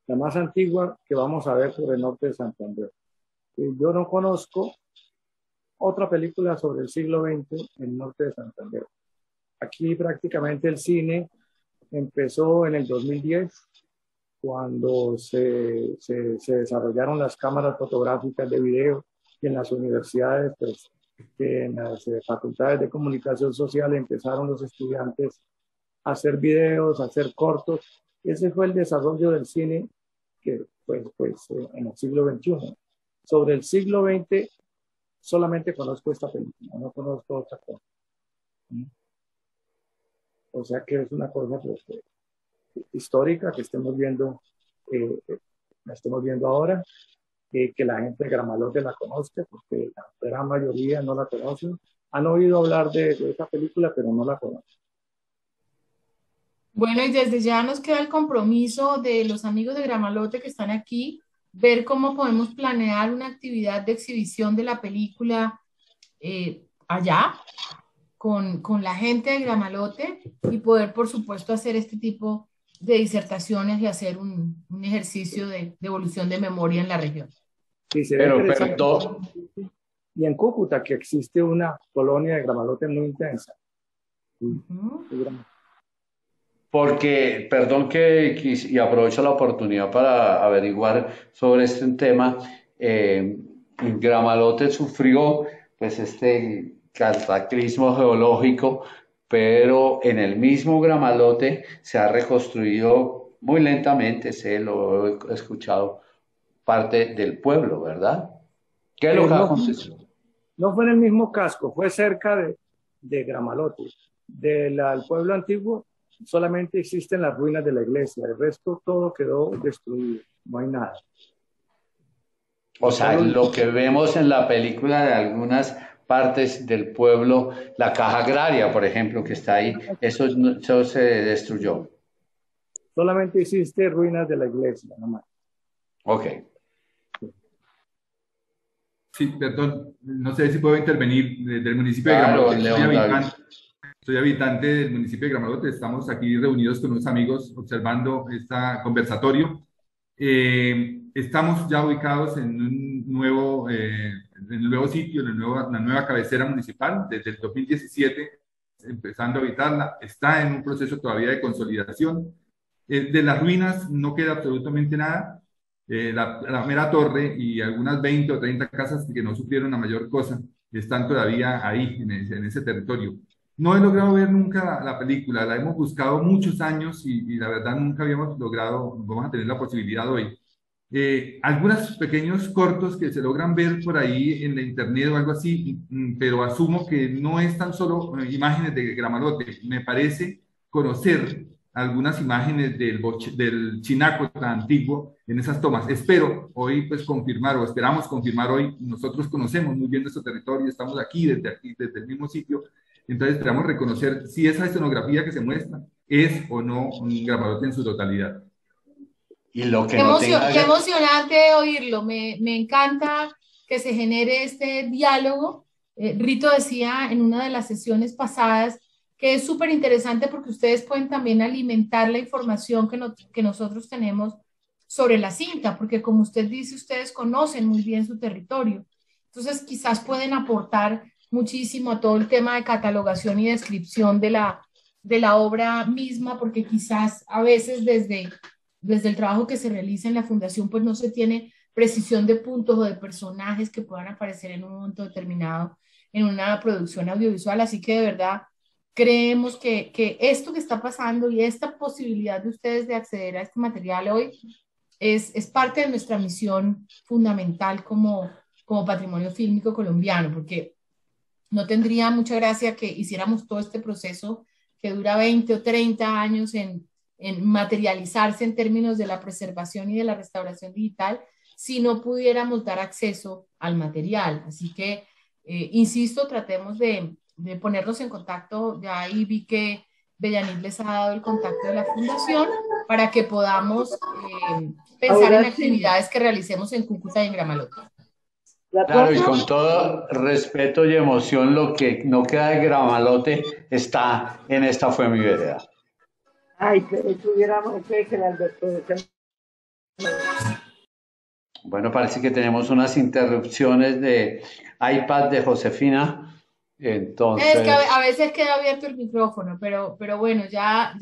Speaker 3: la más antigua, que vamos a ver sobre el norte de Santander. Yo no conozco otra película sobre el siglo XX en el norte de Santander. Aquí prácticamente el cine empezó en el 2010, cuando se desarrollaron las cámaras fotográficas de video y en las universidades, pues, en las facultades de comunicación social empezaron los estudiantes a hacer videos, a hacer cortos. Ese fue el desarrollo del cine que, en el siglo XXI. Sobre el siglo XX solamente conozco esta película, no conozco otra cosa. O sea que es una cosa histórica que la estemos viendo ahora, que la gente de Gramalote la conozca, porque la gran mayoría no la conocen. Han oído hablar de esta película, pero no la conocen.
Speaker 1: Bueno, y desde ya nos queda el compromiso de los amigos de Gramalote que están aquí, ver cómo podemos planear una actividad de exhibición de la película allá, con la gente de Gramalote y poder, por supuesto, hacer este tipo de disertaciones y hacer un ejercicio de evolución de memoria en la región.
Speaker 3: Sí, pero y en Cúcuta, que existe una colonia de Gramalote muy intensa.
Speaker 2: Porque, perdón y aprovecho la oportunidad para averiguar sobre este tema, Gramalote sufrió pues este cataclismo geológico, pero en el mismo Gramalote se ha reconstruido muy lentamente, lo he escuchado, parte del pueblo, ¿verdad? ¿Qué es lo que ha acontecido?
Speaker 3: No fue en el mismo casco, fue cerca de Gramalote. Del pueblo antiguo solamente existen las ruinas de la iglesia, el resto todo quedó destruido, no hay nada.
Speaker 2: O sea, lo que vemos en la película de algunas partes del pueblo, la caja agraria, por ejemplo, que está ahí, eso se destruyó.
Speaker 3: Solamente existe ruinas de la iglesia, nomás.
Speaker 2: Ok.
Speaker 4: Sí, perdón, no sé si puedo intervenir del municipio de Gramalote. Soy habitante del municipio de Gramalote. Estamos aquí reunidos con unos amigos observando este conversatorio. Estamos ya ubicados en un nuevo sitio, en la nueva cabecera municipal, desde el 2017, empezando a habitarla. Está en un proceso todavía de consolidación. De las ruinas no queda absolutamente nada. La mera torre y algunas 20 o 30 casas que no sufrieron la mayor cosa están todavía ahí, en ese territorio. No he logrado ver nunca la película, la hemos buscado muchos años y la verdad nunca habíamos logrado, vamos a tener la posibilidad hoy. Algunos pequeños cortos que se logran ver por ahí en la internet o algo así, pero asumo que no es tan solo imágenes de Gramalote. Me parece conocer algunas imágenes del Chinaco tan antiguo en esas tomas. Espero hoy pues confirmar, o esperamos confirmar hoy, nosotros conocemos muy bien nuestro territorio, estamos aquí desde el mismo sitio, Entonces esperamos reconocer si esa escenografía que se muestra es o no un gramalote en su totalidad.
Speaker 2: Y lo que no tenga...
Speaker 1: Qué emocionante oírlo. Me encanta que se genere este diálogo. Rito decía en una de las sesiones pasadas que es súper interesante porque ustedes pueden también alimentar la información que nosotros tenemos sobre la cinta, porque como usted dice, ustedes conocen muy bien su territorio. Entonces, quizás pueden aportar muchísimo a todo el tema de catalogación y descripción de la obra misma, porque quizás a veces desde el trabajo que se realiza en la fundación, pues no se tiene precisión de puntos o de personajes que puedan aparecer en un momento determinado en una producción audiovisual. Así que de verdad creemos que esto que está pasando y esta posibilidad de ustedes de acceder a este material hoy es parte de nuestra misión fundamental como patrimonio fílmico colombiano, porque no tendría mucha gracia que hiciéramos todo este proceso que dura 20 o 30 años en materializarse en términos de la preservación y de la restauración digital si no pudiéramos dar acceso al material. Así que, insisto, tratemos de ponernos en contacto. Ya ahí vi que Bellanit les ha dado el contacto de la fundación para que podamos pensar en actividades que realicemos en Cúcuta y en Gramalote.
Speaker 2: Claro, y con todo respeto y emoción, lo que no queda de Gramalote está en Esta fue mi vereda.
Speaker 5: Ay, que tuviéramos que el Alberto.
Speaker 2: Bueno, parece que tenemos unas interrupciones de iPad de Josefina. Entonces...
Speaker 1: Es que a veces queda abierto el micrófono, pero bueno, ya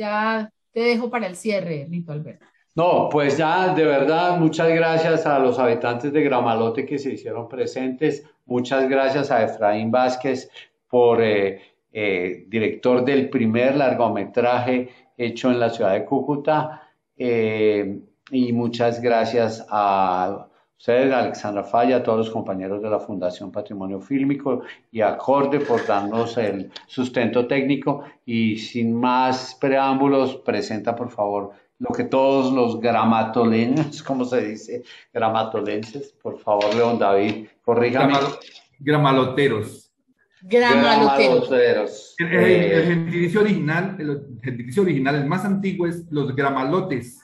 Speaker 1: te dejo para el cierre, Rito Alberto.
Speaker 2: No, pues ya de verdad, muchas gracias a los habitantes de Gramalote que se hicieron presentes. Muchas gracias a Efraín Vázquez por director del primer largometraje hecho en la ciudad de Cúcuta. Y muchas gracias a ustedes, a Alexandra Falla, a todos los compañeros de la Fundación Patrimonio Fílmico y a Acorde por darnos el sustento técnico. Y sin más preámbulos, presenta por favor lo que todos los gramatoleños, ¿cómo se dice? Gramatolenses, por favor, León David, corríjame.
Speaker 4: Gramaloteros.
Speaker 2: Gramaloteros.
Speaker 4: El gentilicio original, el más antiguo es los gramalotes.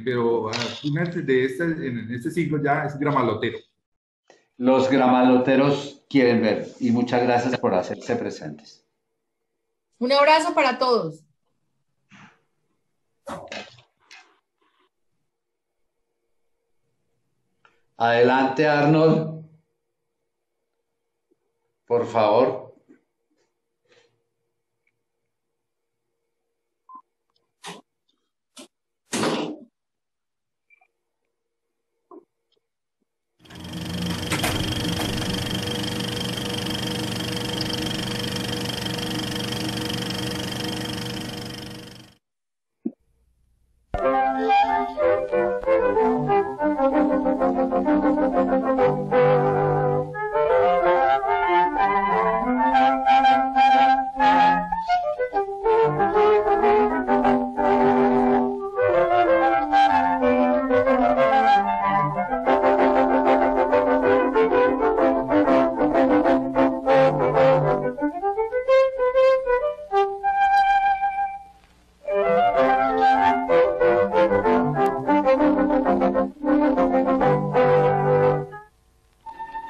Speaker 4: Pero a finales en este siglo ya es gramalotero.
Speaker 2: Los gramaloteros quieren ver y muchas gracias por hacerse presentes.
Speaker 1: Un abrazo para todos.
Speaker 2: Adelante, Arnold. Por favor.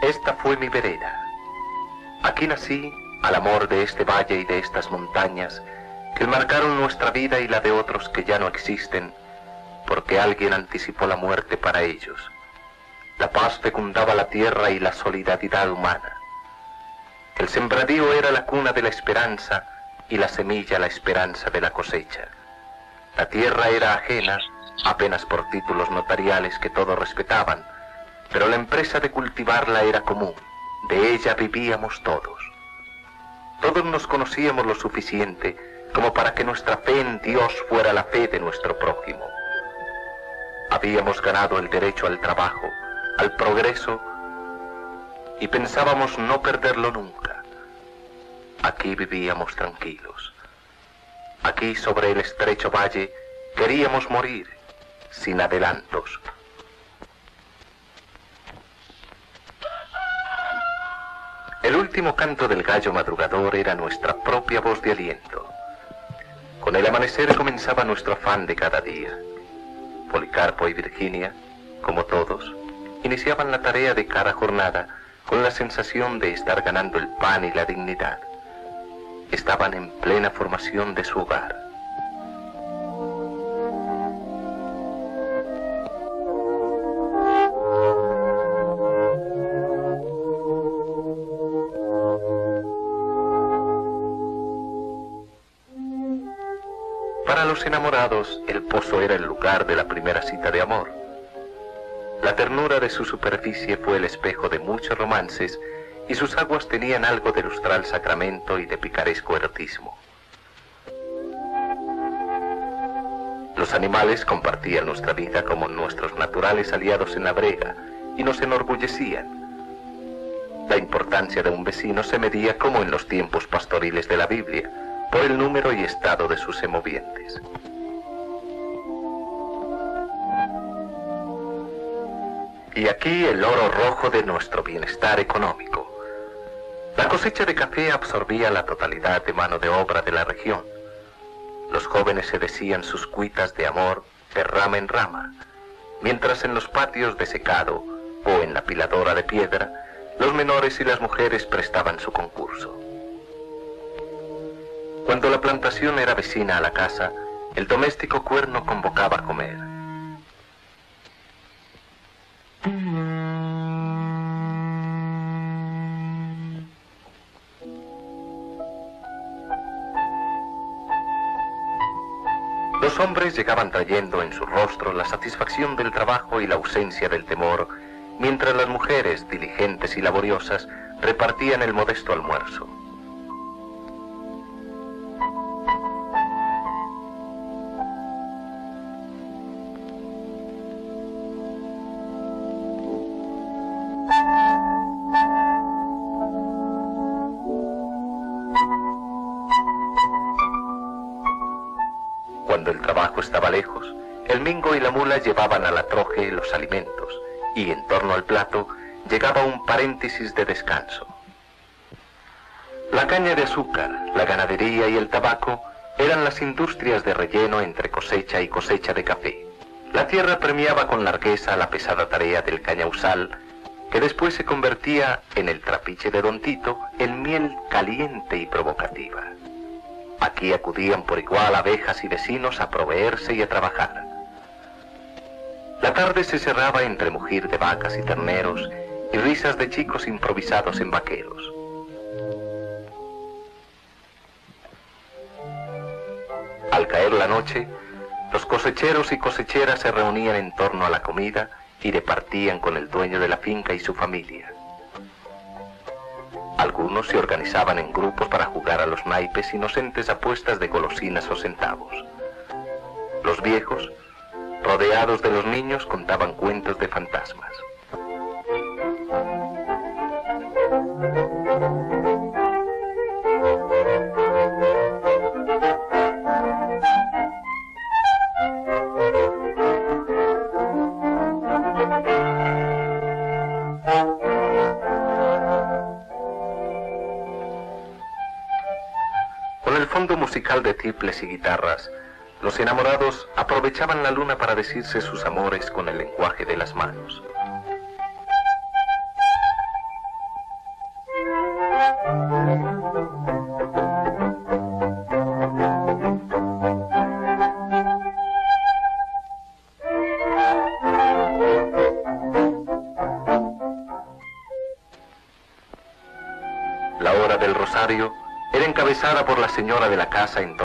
Speaker 6: Esta fue mi vereda. Aquí nací al amor de este valle y de estas montañas que marcaron nuestra vida y la de otros que ya no existen, porque alguien anticipó la muerte para ellos. La paz fecundaba la tierra y la solidaridad humana. El sembradío era la cuna de la esperanza y la semilla la esperanza de la cosecha. La tierra era ajena, apenas por títulos notariales que todos respetaban, pero la empresa de cultivarla era común, de ella vivíamos todos. Todos nos conocíamos lo suficiente como para que nuestra fe en Dios fuera la fe de nuestro prójimo. Habíamos ganado el derecho al trabajo, al progreso, y pensábamos no perderlo nunca. Aquí vivíamos tranquilos. Aquí sobre el estrecho valle queríamos morir, sin adelantos. El último canto del gallo madrugador era nuestra propia voz de aliento. Con el amanecer comenzaba nuestro afán de cada día. Policarpo y Virginia, como todos, iniciaban la tarea de cada jornada con la sensación de estar ganando el pan y la dignidad. Estaban en plena formación de su hogar. Para los enamorados, el pozo era el lugar de la primera cita de amor. La ternura de su superficie fue el espejo de muchos romances y sus aguas tenían algo de lustral sacramento y de picaresco erotismo. Los animales compartían nuestra vida como nuestros naturales aliados en la brega y nos enorgullecían. La importancia de un vecino se medía como en los tiempos pastoriles de la Biblia, por el número y estado de sus semovientes. Y aquí el oro rojo de nuestro bienestar económico. La cosecha de café absorbía la totalidad de mano de obra de la región. Los jóvenes se decían sus cuitas de amor de rama en rama, mientras en los patios de secado o en la piladora de piedra, los menores y las mujeres prestaban su concurso. Cuando la plantación era vecina a la casa, el doméstico cuerno convocaba a comer. Los hombres llegaban trayendo en su rostro la satisfacción del trabajo y la ausencia del temor, mientras las mujeres, diligentes y laboriosas, repartían el modesto almuerzo. Cuando el trabajo estaba lejos, el mingo y la mula llevaban a la troje los alimentos, y en torno al plato llegaba un paréntesis de descanso. La caña de azúcar, la ganadería y el tabaco eran las industrias de relleno entre cosecha y cosecha de café. La tierra premiaba con largueza la pesada tarea del cañausal, que después se convertía en el trapiche de Don Tito en miel caliente y provocativa. Aquí acudían por igual abejas y vecinos a proveerse y a trabajar. La tarde se cerraba entre mugir de vacas y terneros y risas de chicos improvisados en vaqueros. Al caer la noche, los cosecheros y cosecheras se reunían en torno a la comida y departían con el dueño de la finca y su familia. Algunos se organizaban en grupos para jugar a los naipes inocentes apuestas de golosinas o centavos. Los viejos, rodeados de los niños, contaban cuentos de fantasmas. Musical de triples y guitarras, los enamorados aprovechaban la luna para decirse sus amores con el lenguaje de las manos. La hora del rosario era encabezada por la señora de la casa en